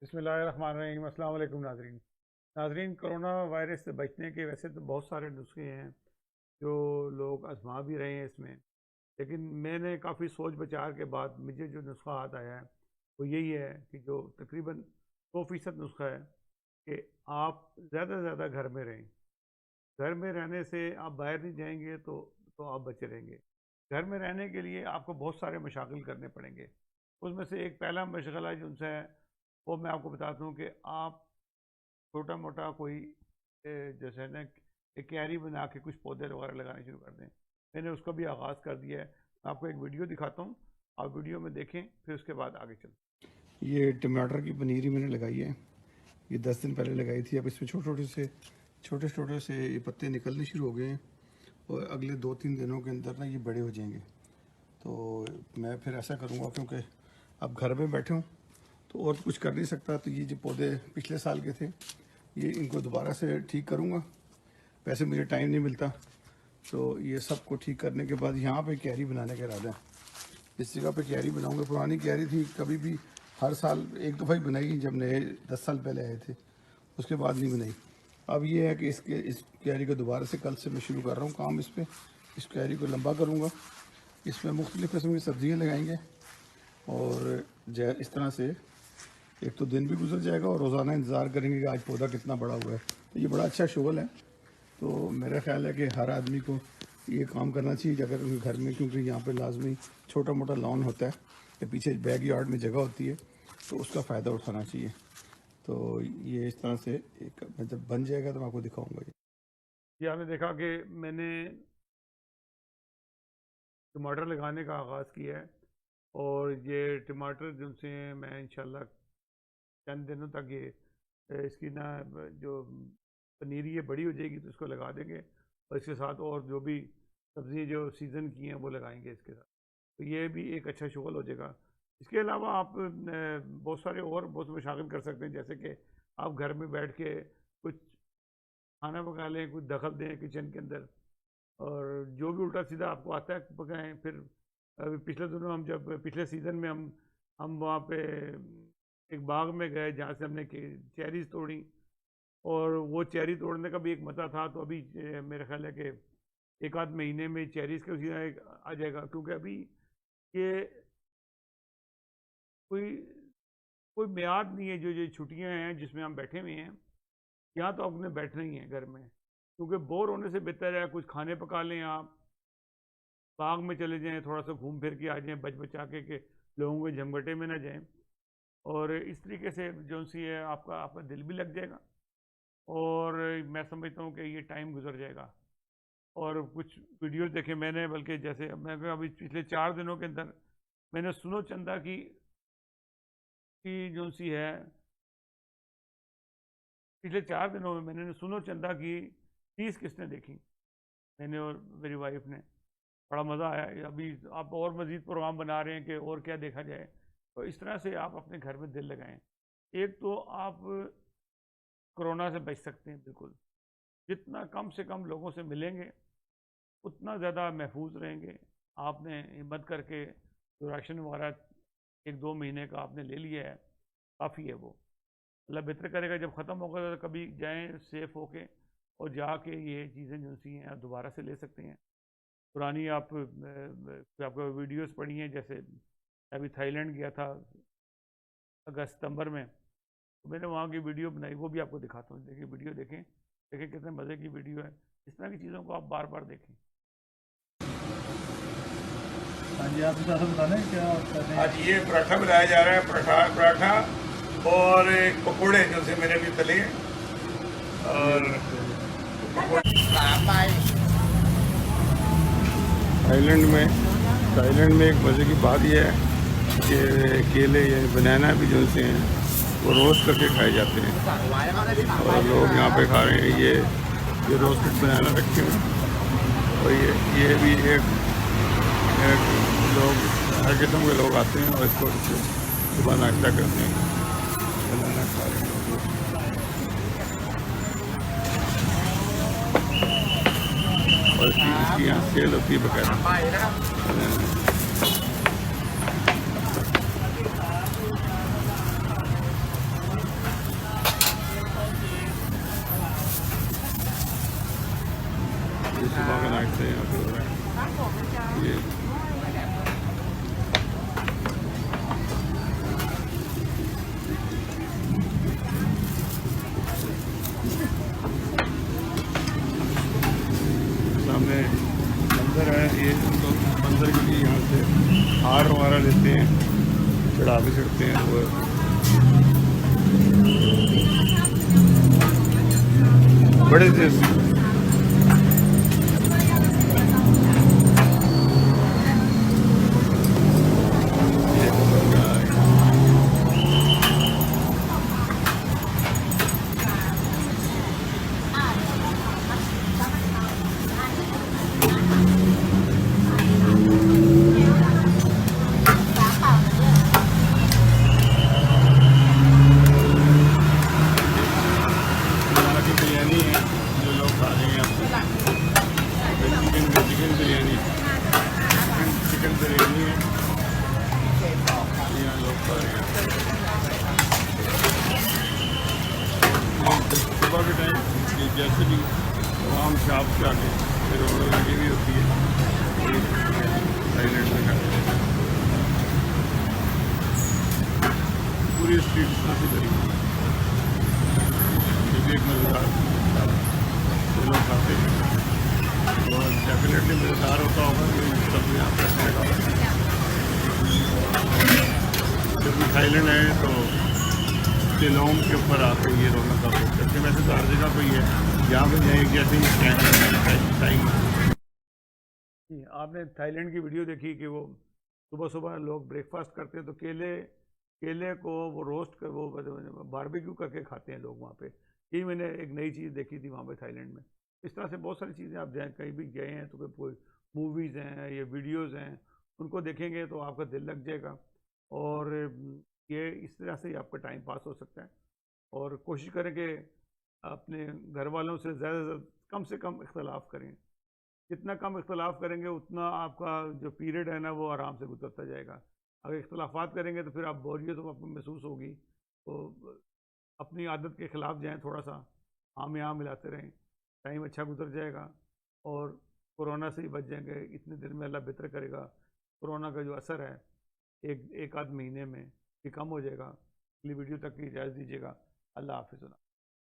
बिस्मिल्लाहिर्रहमानिर्रहीम। अस्सलाम वालेकुम नाज़रीन, कोरोना वायरस से बचने के वैसे तो बहुत सारे नुस्खे हैं जो लोग आजमा भी रहे हैं इसमें, लेकिन मैंने काफ़ी सोच विचार के बाद मुझे जो नुस्खा हाथ आया है वो यही है कि जो तकरीबन 100% नुस्खा है कि आप ज़्यादा से ज़्यादा घर में रहें। घर में रहने से आप बाहर नहीं जाएंगे तो आप बचे रहेंगे। घर में रहने के लिए आपको बहुत सारे मशागिल करने पड़ेंगे। उसमें से एक पहला मशगला जो उनसे है वो मैं आपको बताता हूँ कि आप छोटा मोटा कोई जैसे है ना एक क्यारी बना के कुछ पौधे वगैरह लगाने शुरू कर दें। मैंने उसका भी आगाज़ कर दिया है। मैं आपको एक वीडियो दिखाता हूँ, आप वीडियो में देखें, फिर उसके बाद आगे चलते हैं। ये टमाटर की पनीरी मैंने लगाई है, ये 10 दिन पहले लगाई थी। अब इसमें छोटे छोटे से ये पत्ते निकलने शुरू हो गए हैं और अगले 2-3 दिनों के अंदर ना ये बड़े हो जाएंगे। तो मैं फिर ऐसा करूँगा, क्योंकि अब घर में बैठे हूँ तो और कुछ कर नहीं सकता, तो ये जो पौधे पिछले साल के थे ये इनको दोबारा से ठीक करूँगा। वैसे मुझे टाइम नहीं मिलता, तो ये सब को ठीक करने के बाद यहाँ पे क्यारी बनाने का इरादा है। इस जगह पे क्यारी बनाऊंगा। पुरानी क्यारी थी, कभी भी हर साल एक दफ़ा ही बनाई जब नए 10 साल पहले आए थे, उसके बाद नहीं बनाई। अब ये है कि इस क्यारी को दोबारा से कल से मैं शुरू कर रहा हूँ काम इस पर। इस क्यारी को लंबा करूँगा, इसमें मुख्तलिफ़ किस्म की सब्ज़ियाँ लगाएंगे और इस तरह से एक तो दिन भी गुजर जाएगा और रोज़ाना इंतज़ार करेंगे कि आज पौधा कितना बड़ा हुआ है। तो ये बड़ा अच्छा शोगल है। तो मेरा ख्याल है कि हर आदमी को ये काम करना चाहिए अगर उनके घर में, क्योंकि यहाँ पे लाजमी छोटा मोटा लॉन होता है या पीछे बैक यार्ड में जगह होती है, तो उसका फ़ायदा उठाना चाहिए। तो ये इस तरह से एक जब बन जाएगा तो मैं आपको दिखाऊँगा। ये आपने देखा कि मैंने टमाटर लगाने का आगाज़ किया है और ये टमाटर जिनसे मैं इंशाल्लाह चंद दिनों तक ये इसकी ना जो पनीरी ये बड़ी हो जाएगी तो इसको लगा देंगे और इसके साथ और जो भी सब्ज़ी जो सीज़न की हैं वो लगाएंगे इसके साथ। तो ये भी एक अच्छा शुगल हो जाएगा। इसके अलावा आप बहुत सारे और बहुत मशागिल कर सकते हैं, जैसे कि आप घर में बैठ के कुछ खाना पका लें, कुछ दखल दें किचन के अंदर और जो भी उल्टा सीधा आपको आता है पकाएं। फिर अभी पिछले दिनों हम जब पिछले सीज़न में हम वहाँ पे एक बाग में गए जहाँ से हमने चेरीज़ तोड़ी और वो चेरी तोड़ने का भी एक मज़ा था। तो अभी मेरा ख्याल है कि एक आध महीने में चेरीज़ का सीजन आ जाएगा, क्योंकि अभी ये कोई कोई मियाद नहीं है। जो छुट्टियां हैं जिसमें हम बैठे हुए हैं, यहाँ तो अपने बैठना ही है घर में, क्योंकि बोर होने से बेहतर है कुछ खाने पका लें, आप बाग में चले जाएं, थोड़ा सा घूम फिर के आ जाएं, बच बचा के लोगों के झमगटे में ना जाएं। और इस तरीके से जो सी है आपका दिल भी लग जाएगा और मैं समझता हूँ कि ये टाइम गुजर जाएगा। और कुछ वीडियोस देखे मैंने, बल्कि जैसे मैं अभी पिछले 4 दिनों के अंदर मैंने सुनो चंदा की जो सी है, पिछले 4 दिनों में मैंने सुनो चंदा की 30 किस्तें देखी, मैंने और मेरी वाइफ ने। बड़ा मज़ा आया। अभी आप और मज़ीद प्रोग्राम बना रहे हैं कि और क्या देखा जाए। तो इस तरह से आप अपने घर में दिल लगाएं। एक तो आप कोरोना से बच सकते हैं बिल्कुल, जितना कम से कम लोगों से मिलेंगे उतना ज़्यादा महफूज रहेंगे। आपने हिम्मत करके जो राशन वगैरह 1-2 महीने का आपने ले लिया है, काफ़ी है वो। अल्लाह बेहतर करेगा, जब ख़त्म होगा तो कभी जाएं सेफ़ होके और जाके ये चीज़ें जो सी हैं आप दोबारा से ले सकते हैं। पुरानी आपको वीडियोस पड़ी हैं, जैसे अभी थाईलैंड गया था अगस्त सितंबर में, तो मैंने वहाँ की वीडियो बनाई, वो भी आपको दिखाता हूँ। देखिए वीडियो देखें कितने मज़े की वीडियो है। इस तरह की चीज़ों को आप बार बार देखें। हाँ जी, आप थोड़ा सा बताना क्या कर रहे हैं? आज ये पराठा बनाया जा रहा है, पराठा और पकोड़े जो से मैंने भी तले और थाईलैंड में एक मज़े की बात यह है कि केले या बनाना भी जो से हैं वो रोस्ट करके खाए जाते हैं और लोग यहाँ पे खा रहे हैं। ये रोस्टेड बनाना रखे हुए और ये भी एक लोग हर किस्म के लोग आते हैं और इसको सुबह नाश्ता करते हैं, बनाना खा रहे हैं। और इसकी यहाँ सेल होती है बकायदा। सकते हैं वो बड़े से बिरयानी है जो लोग खा रहे हैं चिकन बिरयानी चिकन बिरयानी है यहाँ लोग खा रहे हैं सुबह के टाइम ये जैसे भी आम शाप से आके फिर रोड लगी हुई होती है थाईलैंड में खाते हैं पूरी स्ट्रीट काफ़ी करी ये भी एक मज़ेदार लोग खाते हैं और डेफिनेटली मज़ेदार होता होगा कि सब यहाँ पर जब भी थाईलैंड आए तो शिलोंग के ऊपर आके ये रौनक आप देख सकते हैं। वैसे तो हर जगह कोई है जहाँ पे जाए जैसे ही टाइम आपने थाईलैंड की वीडियो देखी कि वो सुबह सुबह लोग ब्रेकफास्ट करते हैं तो केले को वो रोस्ट कर वो बारबेक्यू करके खाते हैं लोग वहाँ पे। यही मैंने एक नई चीज़ देखी थी वहाँ पे थाईलैंड में। इस तरह से बहुत सारी चीज़ें आप जाए कहीं भी गए हैं तो कोई मूवीज़ हैं या वीडियोज़ हैं उनको देखेंगे तो आपका दिल लग जाएगा और ये इस तरह से ही आपका टाइम पास हो सकता है। और कोशिश करें कि अपने घर वालों से ज़्यादा से कम इख्तलाफ करें। जितना कम इख्तलाफ करेंगे उतना आपका जो पीरियड है ना वो आराम से गुजरता जाएगा। अगर इख्तलाफात करेंगे तो फिर आप बोरियत तो आपको महसूस होगी तो अपनी आदत के ख़िलाफ़ जाएं, थोड़ा सा आम यहाँ मिलाते रहें, टाइम अच्छा गुजर जाएगा और कोरोना से ही बच जाएंगे। इतने दिन में अल्लाह बेहतर करेगा। कोरोना का जो असर है एक आध महीने में ये कम हो जाएगा। अगली वीडियो तक की इजाज़त दीजिएगा। अल्लाह हाफ़िज़।